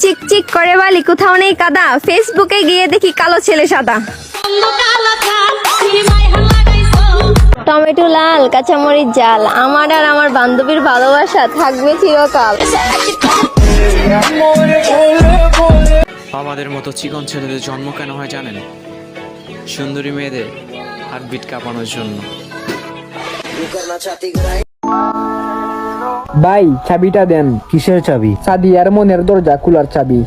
চিক চিক করে বালি কোথাও নেই কাদা, ফেসবুকে গিয়ে দেখি কালো ছেলে সাদা। টমেটো লাল কাঁচামরিচ জাল, আমার আর আমার বান্ধবীর ভালোবাসা থাকবে চিরকাল। আমাদের মতো চিকন ছেলেদের জন্ম কেন হয় জানেন? সুন্দরী মেয়েদের হার্টবিট কাঁপানোর জন্য। ভাই চাবিটা দেন। কিসের চাবি? সাদিয়ার মনের দরজা খোলার চাবি।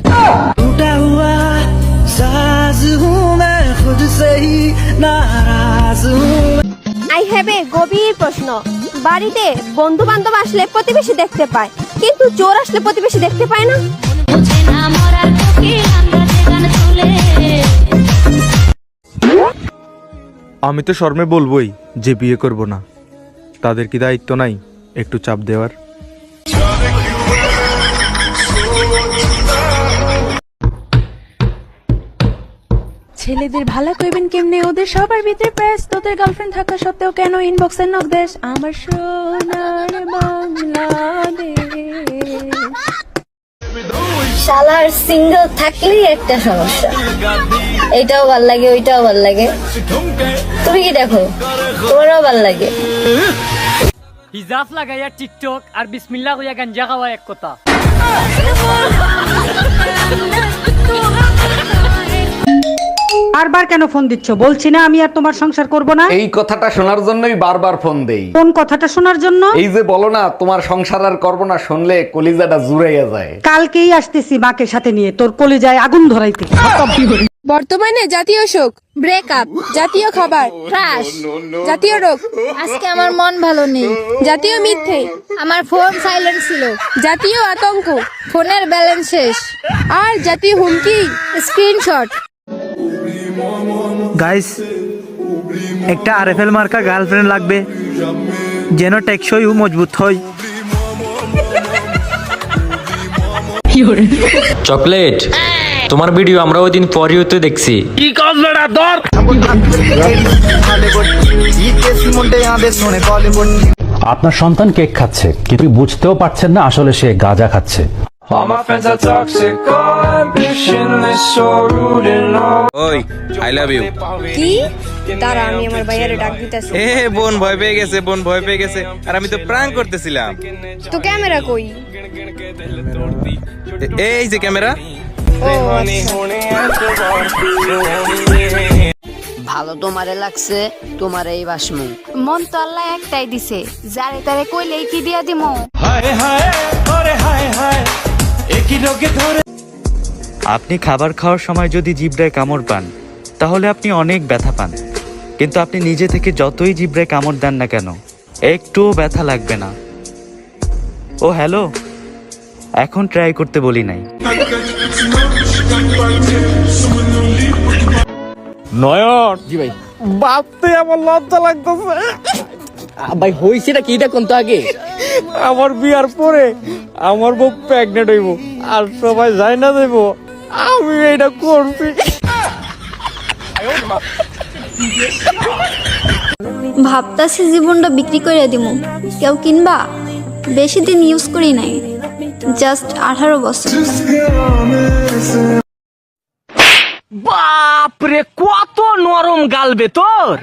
আই হ্যাভ এ গভীর প্রশ্ন। বাড়িতে বন্ধু বান্ধব আসলে প্রতিবেশী দেখতে পায়, কিন্তু চোর আসলে প্রতিবেশী দেখতে পায় না। আমি তো শর্মে বলবোই যে বিয়ে করব না। তাদের কি দায়িত্ব নাই একটু চাপ দেওয়ার? ছেলেদের ভালো কইবেন কেমনে, ওদের সবার ভিতরে প্রেস, তোদের গার্লফ্রেন্ড থাকা সত্ত্বেও কেন ইনবক্সে নক দেশ, আমার সোনার বাংলাদেশ। শালার সিঙ্গেল থাকলেই একটা সমস্যা, এইটাও ভাল লাগে ওইটাও ভাল লাগে। তুমি কি দেখো, তোমারও ভাল লাগে। হিজাব লাগাইয়া টিকটক আর বিসমিল্লাহ কইয়া গাঞ্জা খাওয়া এক কথা। বারবার কেন ফোন দিচ্ছ? বলছি না আমি আর তোমার সংসার করব না। এই কথাটা শোনার জন্যই বারবার ফোন দেই। কোন কথাটা শোনার জন্য? এই যে বলো না তোমার সংসার আর করবো না, শুনলে কলিজাটা জুড়াইয়া যায়। কালকেই আসতেছি মাকে সাথে নিয়ে তোর কলিজায় আগুন ধরাইতে। বর্তমানে জাতীয় শোক, ব্রেকআপ, জাতীয় খাবার ক্রাশ, জাতীয় রোগ আজকে আমার মন ভালো নেই, জাতীয় মিথ্যে আমার ফোন সাইলেন্ট ছিল, জাতীয় আতঙ্ক ফোনের ব্যালেন্স শেষ, আর জাতীয় হুমকি স্ক্রিনশট। গাইস, একটা আরএফএল মার্কা গার্লফ্রেন্ড লাগবে, যেন টেকসই ও মজবুত হয়। চকলেট, তোমার ভিডিও আমরা ওই দিন পরই হতে দেখছি। কি কাজ বেড়া ধর। আপনার সন্তান কেক খাচ্ছে, কিন্তু বুঝতেও পারছেন না আসলে সে গাঁজা খাচ্ছে। ওই আই লাভ ইউ। কি? তারা আমি আমার ভাইয়ারে ডাক দিতেছি। এ বোন ভয় পেয়ে গেছে, বোন ভয় পেয়ে গেছে, আর আমি তো প্র্যাঙ্ক করতেছিলাম। তো ক্যামেরা কই? এই যে ক্যামেরা। ও আচ্ছা। ভালো তোমারে লাগছে, তোমার এই বাসমু। মন তো আল্লাহ একটাই দিছে, যারে তারে কইলেই কি দিয়া দিমু। আপনি খাবার খাওয়ার সময় যদি জিভড়ায় কামড় পান, তাহলে আপনি অনেক ব্যথা পান, কিন্তু আপনি নিজে থেকে যতই জিভড়ায় কামড় দেন না কেন, একটুও ব্যথা লাগবে না। ও হ্যালো, এখন ট্রাই করতে বলি নাই। নয়ন। জি ভাই। ভাবতে আমার লজ্জা লাগতেছে। ভাই হইছেটা কি এটা কোন তো আগে? আমার বিয়ার পরে আমার বউ প্রেগনেন্ট হইব, আর সবাই যাই না দেব, আমি এটা করছি। ভাবতাছি জীবনটা বিক্রি করে দিমু, কেউ কিনবা? বেশি দিন ইউজ করি নাই, জাস্ট 18 বছর। বাপরে কত নরম গাল বে তোর।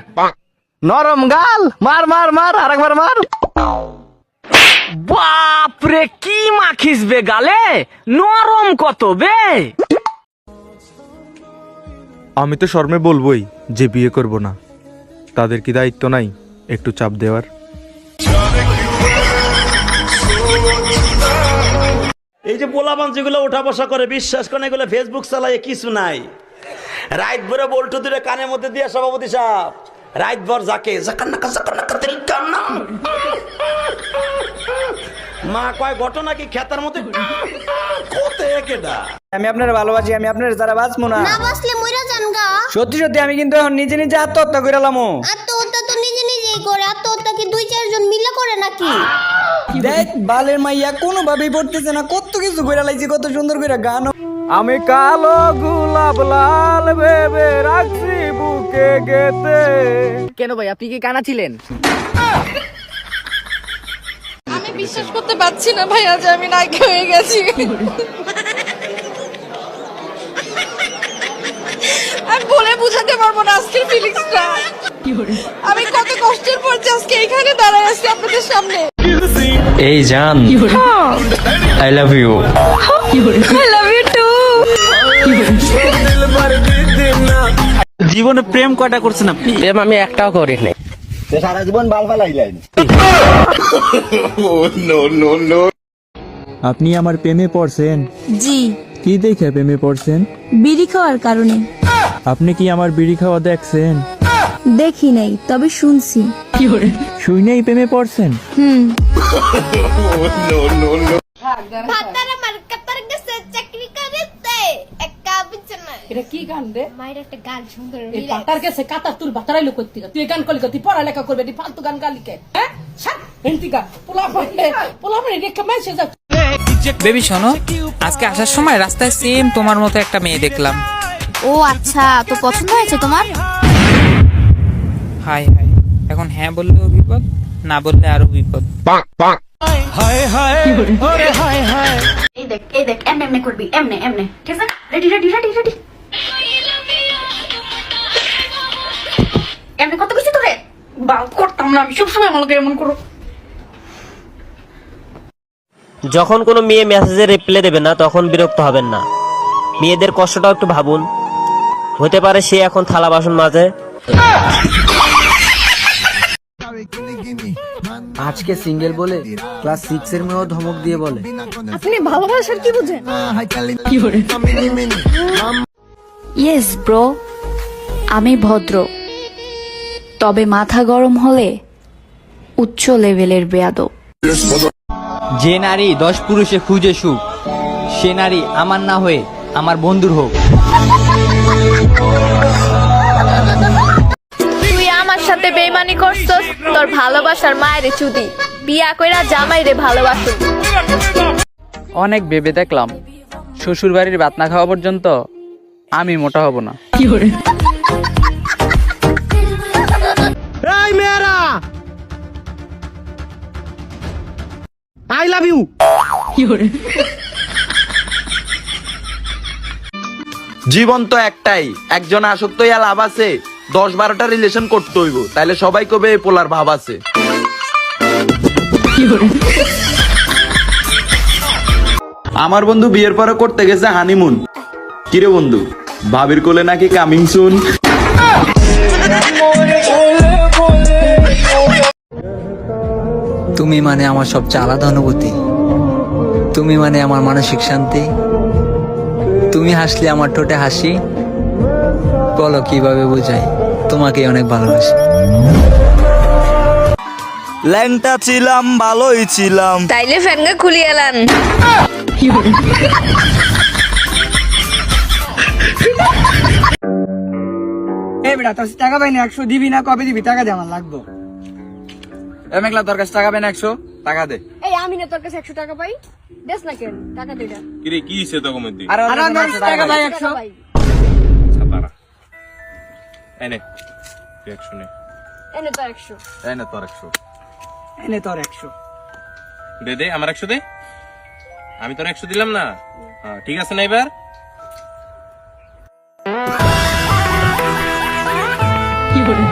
নরম গাল, মার মার মার, আরেকবার মার। বাপরে কি মাখিস বে গালে, নরম কত বে। আমি তো শর্মে বলবোই যে বিয়ে করব না। তাদের কি দায়িত্ব নাই একটু চাপ দেওয়ার? এই যে পোলাপান যেগুলো উঠা বসা করে, বিশ্বাস করেন এগুলো ফেসবুক চালায় কিছু নাই। রাত ভরে বল্টু দূরে কানের মধ্যে দিয়ে সভাপতি সাহেব রাত ভর যাকে মা কয় ঘটনা কি খেতার মধ্যে আমি আপনার ভালোবাসি, আমি আপনার যারা বাঁচবো না। না বাসলে মইরা যান গা। সত্যি সত্যি আমি কিন্তু এখন নিজে নিজে আত্মহত্যা করে লামো। আত্মহত্যা তো নিজে নিজেই করে, আত্মহত্যা কি 2-4 জন মিলে করে নাকি? দেখ বালের মাইয়া কোনোভাবেই পড়তেছে না, কত কিছু করে লাইছি, কত সুন্দর করে গান। আমি কালো গোলাপ লাল ভেবে রাখছি বুকে গেতে। কেন ভাই আপনি কি কানা ছিলেন? আমি বিশ্বাস করতে পারছি না ভাইয়া যে আমি নায়িকা হয়ে গেছি। বোঝাতে পারবো না আজকের ফিলিংসটা। আমি কত কষ্টের পর যে আজকে এখানে দাঁড়ায় আছি আপনাদের সামনে। এই জান, I love you. I love you too. জীবনে প্রেম কয়টা করছেন আপনি? প্রেম আমি একটাও করি নাই। সারা জীবন বাল ফালাইলেন। আপনি আমার প্রেমে পড়ছেন? জি, কি দেখে প্রেমে পড়ছেন? বিড়ি খাওয়ার কারণে। আপনি কি আমার বিড়ি খাওয়া দেখছেন? দেখি নাই, তবে শুনছি। শুনেই প্রেমে পড়ছেন? এটা কি গান রে? মায়ের একটা গান সুন্দর। এই পাতার কাছে কাতার তুল বাতারাই লোক করতে তুই গান কলি করতে পড়ালেখা করবে তুই ফালতু গান গালি কে? হ্যাঁ ছাড় এন্টিকা পোলা মানে রেখে মাইছে যা। বেবি শোনো, আজকে আসার সময় রাস্তায় সেম তোমার মতো একটা মেয়ে দেখলাম। ও আচ্ছা, তো পছন্দ হয়েছে তোমার? হাই হাই, এখন হ্যাঁ বললেও বিপদ, না বললে আরো বিপদ। এই দেখ এমনে এমনে করবি, এমনে এমনে, ঠিক আছে? Ready ready ready ready. এমনে কত কিছু তোরে বাল করতাম না আমি, সবসময় আমাকে এমন করো। যখন কোনো মেয়ে মেসেজে রিপ্লাই দেবে না তখন বিরক্ত হবেন না। মেয়েদের কষ্টটাও একটু ভাবুন। হতে পারে সে এখন থালা বাসন মাজে। আজকে সিঙ্গেল বলে ক্লাস 6 এর মেয়েও ধমক দিয়ে বলে। আপনি ভালোবাসার কি বুঝেন? ইয়েস ব্রো, আমি ভদ্র, তবে মাথা গরম হলে উচ্চ লেভেলের বেয়াদব। যে নারী 10 পুরুষে খুঁজে সুখ, সে নারী আমার না হয়ে আমার বন্ধুর হোক। তুই আমার সাথে বেইমানি করছস, তোর ভালোবাসার মায়ের চুদি বিয়া কইরা জামাই রে ভালোবাসো। অনেক ভেবে দেখলাম শ্বশুর বাড়ির ভাত না খাওয়া পর্যন্ত আমি মোটা হব না। এই মেয়েরা, আই লাভ ইউ। জীবন তো একটাই, একজন আসক্ত হইয়া লাভ আছে? 10-12টা রিলেশন করতে হইব, তাইলে সবাই কবে পোলার ভাব আছে। আমার বন্ধু বিয়ের পরে করতে গেছে হানিমুন। কিরে বন্ধু, ভাবির কোলে নাকি কামিং সুন। তুমি মানে আমার সবচেয়ে আলাদা অনুভূতি, তুমি মানে আমার মানসিক শান্তি, তুমি হাসলে আমার ঠোঁটে হাসি। বলো কিভাবে বোঝাই, তোমাকে অনেক ভালোবাসি। ল্যাংটা ছিলাম, ভালোই ছিলাম। তাইলে ফ্যানগা খুলিয়ে এলান। এই বেটা, তোর টাকা পাই না, 100 দিবি না? কবে দিবি? টাকা দে, আমার লাগবো। মেঘলা, তোর কাছে টাকা পেন 100 টাকা দে। এই আমি না তোর কাছে 100 টাকা পাই, দেস না কেন টাকা দেটা। কিরে কি হইছে তো কমতি? আর আমার টাকা পাই 100। সাতারা এনে 100 নে। এনে তো 100। এনে তোর 100। এনে তোর 100 দে দে, আমার 100 দে। আমি তোর 100 দিলাম না? হ্যাঁ ঠিক আছে না এবার? কি করে